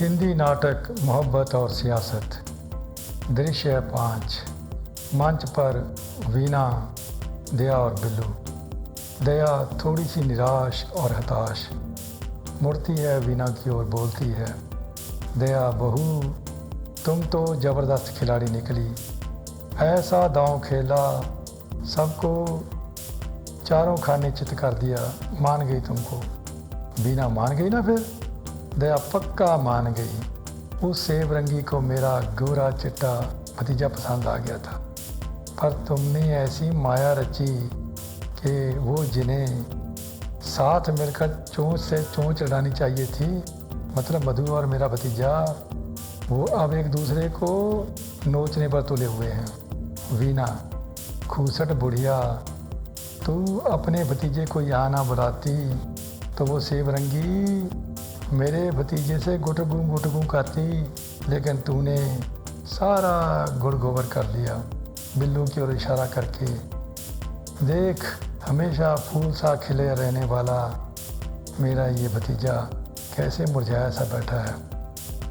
हिंदी नाटक मोहब्बत और सियासत। दृश्य 5। मंच पर वीना, दया और बिल्लू। दया थोड़ी सी निराश और हताश मुड़ती है वीना की ओर, बोलती है, दया बहू, तुम तो ज़बरदस्त खिलाड़ी निकली, ऐसा दांव खेला, सबको चारों खाने चित कर दिया, मान गई तुमको। वीना मान गई ना फिर? दया पक्का मान गई। उस सेब रंगी को मेरा गोरा चिट्टा भतीजा पसंद आ गया था, पर तुमने ऐसी माया रची कि वो जिन्हें साथ मिलकर चोंच से चोंच लड़ानी चाहिए थी, मतलब मधु और मेरा भतीजा, वो अब एक दूसरे को नोचने पर तुले हुए हैं। वीना, खूसट बुढ़िया, तू अपने भतीजे को यहाँ ना बुलाती तो वो सेब रंगी मेरे भतीजे से गुटगू करती, लेकिन तूने सारा गुड़ गोबर कर लिया। बिल्लू की ओर इशारा करके, देख, हमेशा फूल सा खिले रहने वाला मेरा ये भतीजा कैसे मुरझाया सा बैठा है।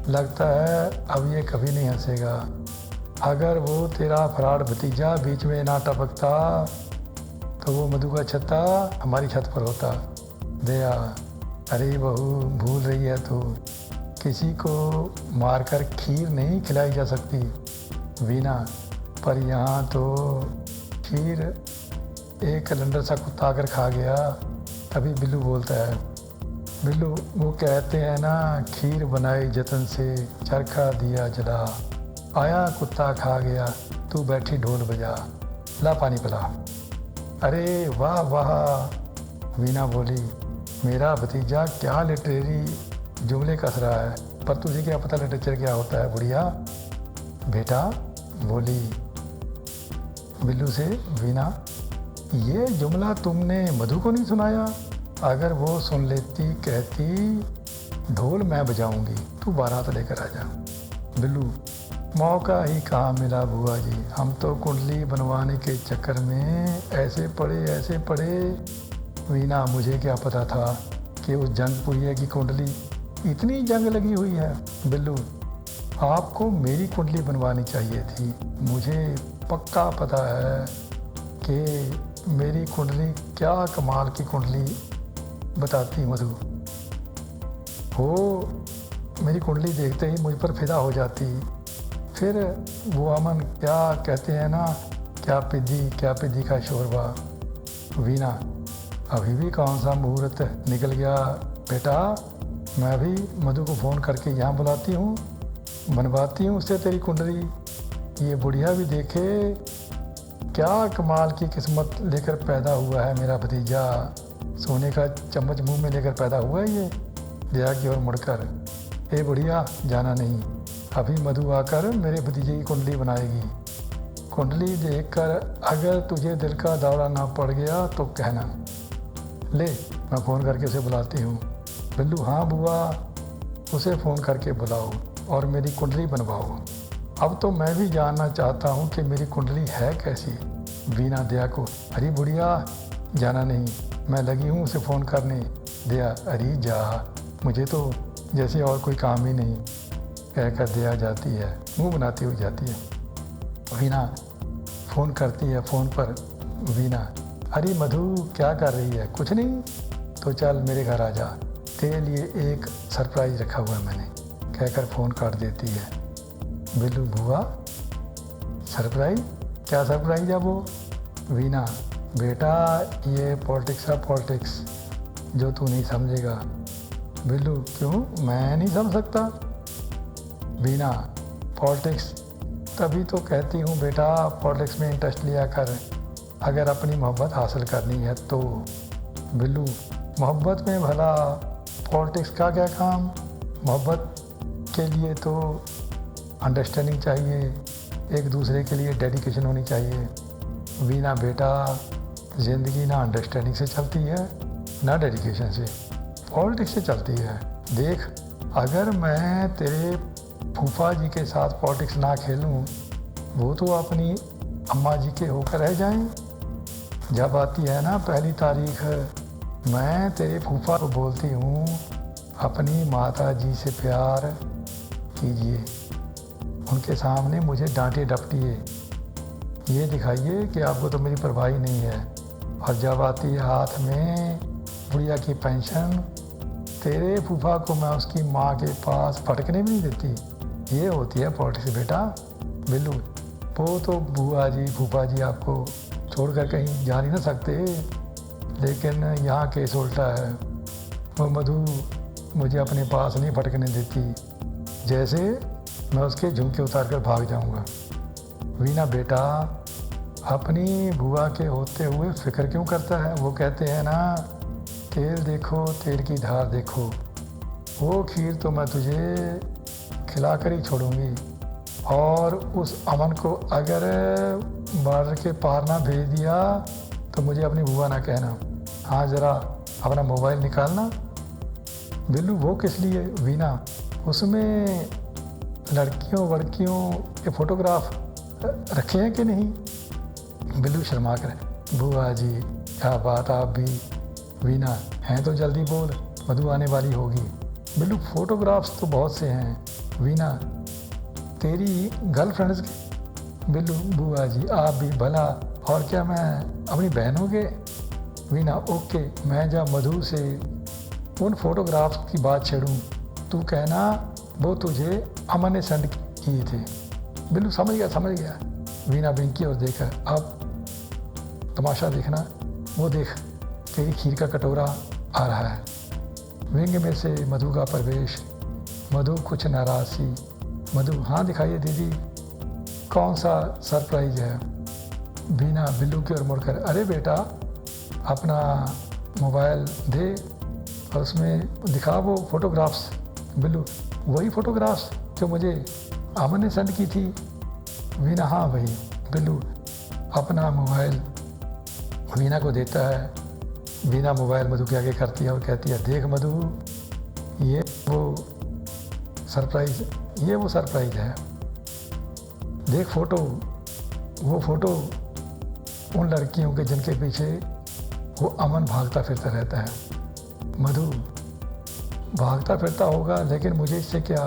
लगता है अब ये कभी नहीं हंसेगा। अगर वो तेरा फराड भतीजा बीच में ना टपकता तो वो मधु का छत्ता हमारी छत पर होता। दया, अरे बहू, भूल रही है तू, किसी को मारकर खीर नहीं खिलाई जा सकती। वीना, पर यहाँ तो खीर एक कैलेंडर सा कुत्ता आकर खा गया। तभी बिल्लू बोलता है, बिल्लू, वो कहते हैं ना, खीर बनाई जतन से, चरखा दिया जला, आया कुत्ता खा गया, तू बैठी ढोल बजा, ला पानी पिला। अरे वाह वाह, वीना बोली, मेरा भतीजा क्या लिटरेरी जुमले कस रहा है, पर तुझे क्या पता लिटरेचर क्या होता है बुढ़िया। बेटा, बोली बिल्लू से वीना, ये जुमला तुमने मधु को नहीं सुनाया? अगर वो सुन लेती, कहती, ढोल मैं बजाऊंगी, तू बारात लेकर आ जा। बिल्लू, मौका ही कहाँ मिला बुआ जी, हम तो कुंडली बनवाने के चक्कर में ऐसे पड़े। वीना, मुझे क्या पता था कि उस जंग पुड़िया की कुंडली इतनी जंग लगी हुई है। बिल्लू, आपको मेरी कुंडली बनवानी चाहिए थी। मुझे पक्का पता है कि मेरी कुंडली क्या कमाल की कुंडली बताती मधु। वो मेरी कुंडली देखते ही मुझ पर फिदा हो जाती। फिर वो अमन क्या कहते हैं ना, क्या पिद्दी का शोरबा। वीना, अभी भी कौन सा मुहूर्त निकल गया बेटा, मैं भी मधु को फ़ोन करके यहाँ बुलाती हूँ, बनवाती हूँ उससे तेरी कुंडली। ये बुढ़िया भी देखे क्या कमाल की किस्मत लेकर पैदा हुआ है मेरा भतीजा, सोने का चम्मच मुंह में लेकर पैदा हुआ है ये। दया की ओर मुड़कर, ए बुढ़िया, जाना नहीं, अभी मधु आकर मेरे भतीजे की कुंडली बनाएगी। कुंडली देखकर अगर तुझे दिल का दौरा ना पड़ गया तो कहना। ले, मैं फ़ोन करके उसे बुलाती हूँ। बिल्लू, हाँ बुआ, उसे फ़ोन करके बुलाओ और मेरी कुंडली बनवाओ। अब तो मैं भी जानना चाहता हूँ कि मेरी कुंडली है कैसी। वीना दया को, अरे बुढ़िया, जाना नहीं, मैं लगी हूँ उसे फ़ोन करने। दया, अरे जा, मुझे तो जैसे और कोई काम ही नहीं, कहकर दया जाती है, मुँह बनाती हुई जाती है। वीना फ़ोन करती है। फ़ोन पर वीना, अरे मधु, क्या कर रही है? कुछ नहीं, तो चल मेरे घर आ जा, तेरे लिए एक सरप्राइज़ रखा हुआ है मैंने, कहकर फ़ोन काट देती है। बिल्लू, बुआ, सरप्राइज़? क्या सरप्राइज़ है वो? वीना, बेटा, ये पॉलिटिक्स जो तू नहीं समझेगा। बिल्लू, क्यों, मैं नहीं समझ सकता? वीना, पॉलिटिक्स तभी तो कहती हूँ बेटा, पॉलिटिक्स में इंटरेस्ट लिया कर अगर अपनी मोहब्बत हासिल करनी है तो। बिल्लू, मोहब्बत में भला पॉलिटिक्स का क्या काम? मोहब्बत के लिए तो अंडरस्टैंडिंग चाहिए, एक दूसरे के लिए डेडिकेशन होनी चाहिए। वीना बेटा, ज़िंदगी ना अंडरस्टैंडिंग से चलती है ना डेडिकेशन से, पॉलिटिक्स से चलती है। देख, अगर मैं तेरे फूफा जी के साथ पॉलिटिक्स ना खेलूं, वो तो अपनी अम्मा जी के होकर रह जाएं। जब आती है ना पहली तारीख, मैं तेरे फूफा को बोलती हूँ, अपनी माता जी से प्यार, कीजिए, उनके सामने मुझे डांटे डपटिए, ये दिखाइए कि आपको तो मेरी परवाह ही नहीं है। और जब आती है हाथ में बुढ़िया की पेंशन, तेरे फूफा को मैं उसकी माँ के पास फटकने भी नहीं देती। ये होती है पॉलिटिक्स बेटा। बिल्लू, वो तो बुआ जी फूफा जी आपको छोड़कर कहीं जा नहीं ना सकते, लेकिन यहाँ केस उल्टा है। वो मधु मुझे अपने पास नहीं फटकने देती, जैसे मैं उसके झुमके उतार कर भाग जाऊँगा। वीना बेटा, अपनी बुआ के होते हुए फिक्र क्यों करता है? वो कहते हैं ना, तेल देखो तेल की धार देखो। वो खीर तो मैं तुझे खिला कर ही छोड़ूंगी। और उस अमन को अगर बॉर्डर के पार ना भेज दिया तो मुझे अपनी बुआ ना कहना। हाँ, ज़रा अपना मोबाइल निकालना। बिल्लू, वो किस लिए? वीना, उसमें लड़कियों वड़कियों के फोटोग्राफ रखे हैं कि नहीं? बिल्लू शर्मा कर, बुआ जी क्या बात, आप भी। वीना, हैं तो जल्दी बोल, मधु आने वाली होगी। बिल्लू, फोटोग्राफ्स तो बहुत से हैं। वीना, तेरी गर्लफ्रेंड्स के? बिल्लू, बुआ जी आप भी भला, और क्या मैं अपनी बहनों के? वीना, ओके, मैं जब मधु से उन फोटोग्राफ्स की बात छेड़ूं, तू कहना वो तुझे अमन ने सेंड किए थे। बिल्लू, समझ गया। वीना बिंकी और देखा, अब तमाशा देखना। वो देख, तेरी खीर का कटोरा आ रहा है। विंग में से मधु का प्रवेश। मधु कुछ नाराज सी। मधु, हाँ दिखाइए दीदी, कौन सा सरप्राइज है? वीना बिल्लू की ओर मुड़कर, अरे बेटा, अपना मोबाइल दे और उसमें दिखा वो फोटोग्राफ्स। बिल्लू, वही फोटोग्राफ्स जो मुझे अमन ने सेंड की थी? वीना, हाँ वही। बिल्लू अपना मोबाइल वीना को देता है। वीना मोबाइल मधु के आगे करती है और कहती है, देख मधु, ये वो सरप्राइज है। देख फोटो, वो फोटो उन लड़कियों के जिनके पीछे वो अमन भागता फिरता रहता है। मधु, भागता फिरता होगा, लेकिन मुझे इससे क्या?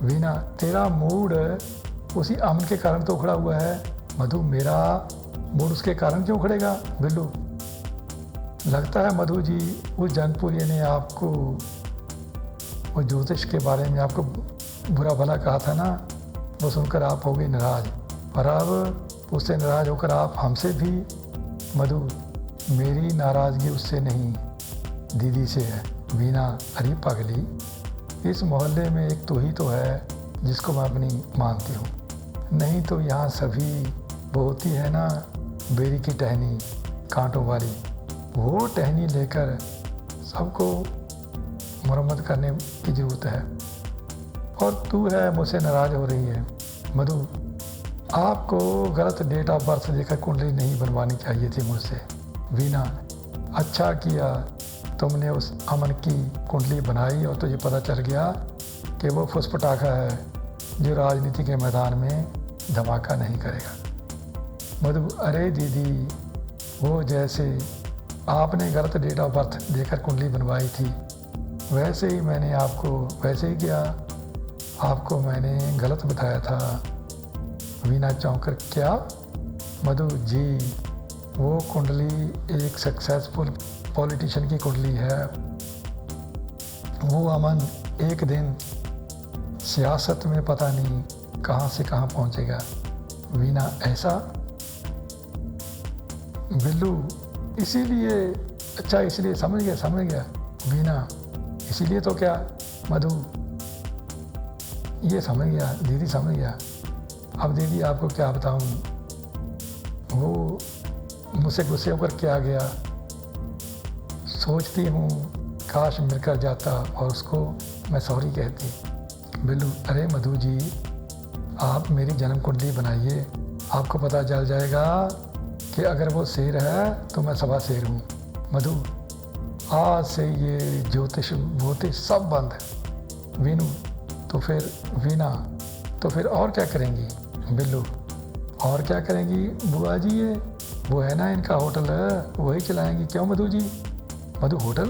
वीना, तेरा मूड उसी अमन के कारण तो उखड़ा हुआ है। मधु, मेरा मूड उसके कारण क्यों उखड़ेगा? बिल्लू, लगता है मधु जी उस जनपुरी ने आपको वो ज्योतिष के बारे में आपको बुरा भला कहा था ना, वो सुनकर आप हो गई नाराज, और अब उससे नाराज होकर आप हमसे भी। मधु, मेरी नाराज़गी उससे नहीं, दीदी से है। वीना, अरे पगली, इस मोहल्ले में एक तो ही तो है जिसको मैं अपनी मानती हूँ, नहीं तो यहाँ सभी वो होती है ना बेरी की टहनी कांटों वाली, वो टहनी लेकर सबको मरम्मत करने की ज़रूरत है। और तू है मुझसे नाराज़ हो रही है। मधु, आपको गलत डेट ऑफ बर्थ देकर कुंडली नहीं बनवानी चाहिए थी मुझसे। वीना, अच्छा किया तुमने उस अमन की कुंडली बनाई और तुझे पता चल गया कि वो फुसपटाखा है जो राजनीति के मैदान में धमाका नहीं करेगा। मधु, अरे दीदी, वो जैसे आपने गलत डेट ऑफ बर्थ देकर कुंडली बनवाई थी, वैसे ही मैंने आपको वैसे ही किया, आपको मैंने गलत बताया था। वीना चौंकर, क्या? मधु जी, वो कुंडली एक सक्सेसफुल पॉलिटिशियन की कुंडली है। वो अमन एक दिन सियासत में पता नहीं कहाँ से कहाँ पहुँचेगा। वीना, ऐसा? बिल्लू, इसीलिए, अच्छा इसलिए, समझ गया। वीना, इसीलिए तो क्या? मधु, ये समझ गया, दीदी समझ गया। अब दीदी आपको क्या बताऊं, वो मुझसे गुस्से होकर क्या गया, सोचती हूँ काश मिलकर जाता और उसको मैं सॉरी कहती। बिल्लू, अरे मधु जी, आप मेरी जन्म कुंडली बनाइए, आपको पता चल जाएगा कि अगर वो शेर है तो मैं सवा शेर हूँ। मधु, आज से ये ज्योतिष वोतिष सब बंद है। वीनू, तो फिर वीना, तो फिर और क्या करेंगी? बिल्लू, और क्या करेंगी बुआ जी, ये वो है ना इनका होटल है, वही चलाएंगी। क्यों मधु जी? मधु, होटल?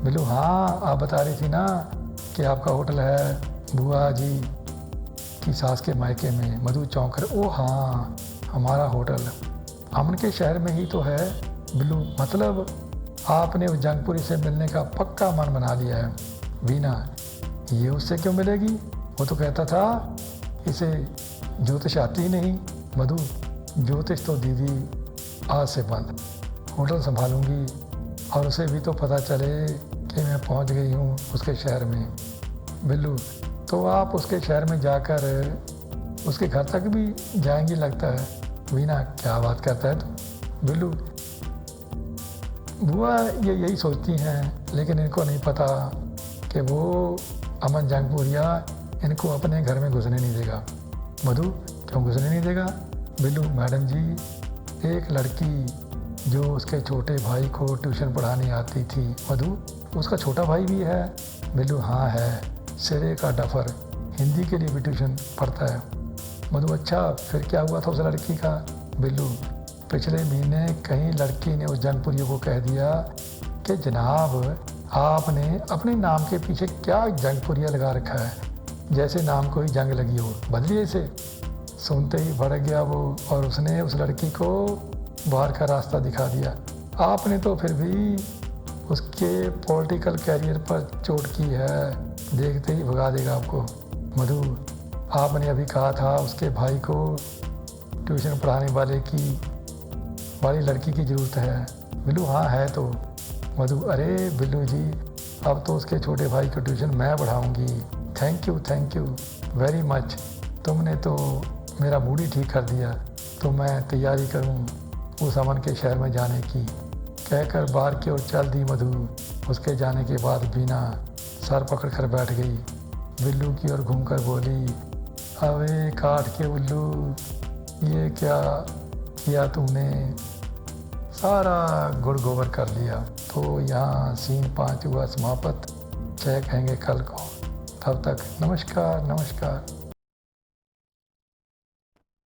बिल्लू, हाँ आप बता रही थी ना कि आपका होटल है बुआ जी, कि सास के मायके में। मधु चौंक कर, ओ हाँ, हमारा होटल अमन के शहर में ही तो है। बिल्लू, मतलब आपने उस जंगपुरी से मिलने का पक्का मन बना लिया है। वीना, ये उससे क्यों मिलेगी? वो तो कहता था इसे ज्योतिष आती ही नहीं। मधु, ज्योतिष तो दीदी आज से बंद। होटल संभालूंगी और उसे भी तो पता चले कि मैं पहुंच गई हूँ उसके शहर में। बिल्लू, तो आप उसके शहर में जाकर उसके घर तक भी जाएंगी लगता है। वीना, क्या बात करता है तू? बिल्लू, बुआ ये यही सोचती हैं, लेकिन इनको नहीं पता कि वो अमन जंगपुरिया इनको अपने घर में घुसने नहीं देगा। मधु, क्यों घुसने नहीं देगा? बिल्लू, मैडम जी, एक लड़की जो उसके छोटे भाई को ट्यूशन पढ़ाने आती थी। मधु, उसका छोटा भाई भी है? बिल्लू, हाँ है, सिरे का डफर, हिंदी के लिए भी ट्यूशन पढ़ता है। मधु, अच्छा, फिर क्या हुआ था उस लड़की का? बिल्लू, पिछले महीने कहीं लड़की ने उस जंगपुरियों को कह दिया कि जनाब आपने अपने नाम के पीछे क्या जंगपुरिया लगा रखा है, जैसे नाम को ही जंग लगी हो, बदलिए इसे। सुनते ही भड़क गया वो और उसने उस लड़की को बाहर का रास्ता दिखा दिया। आपने तो फिर भी उसके पॉलिटिकल कैरियर पर चोट की है, देखते ही भगा देगा आपको। मधु, आपने अभी कहा था उसके भाई को ट्यूशन पढ़ाने वाली लड़की की ज़रूरत है। बिल्लू, हाँ है तो। मधु, अरे बिल्लू जी, अब तो उसके छोटे भाई को ट्यूशन मैं पढ़ाऊँगी। Thank you very much. तुमने तो मेरा मूड ही ठीक कर दिया। तो मैं तैयारी करूँ उस अमन के शहर में जाने की। कहकर बाहर की ओर चल दी मधु। उसके जाने के बाद बीना सर पकड़ कर बैठ गई। बिल्लू की ओर घूमकर बोली, अबे काठ के उल्लू, ये क्या किया तुमने? सारा गुड़ गोबर कर लिया। तो यहाँ सीन 5 हुआ समाप्त। जय कहेंगे कल को। तब तक नमस्कार।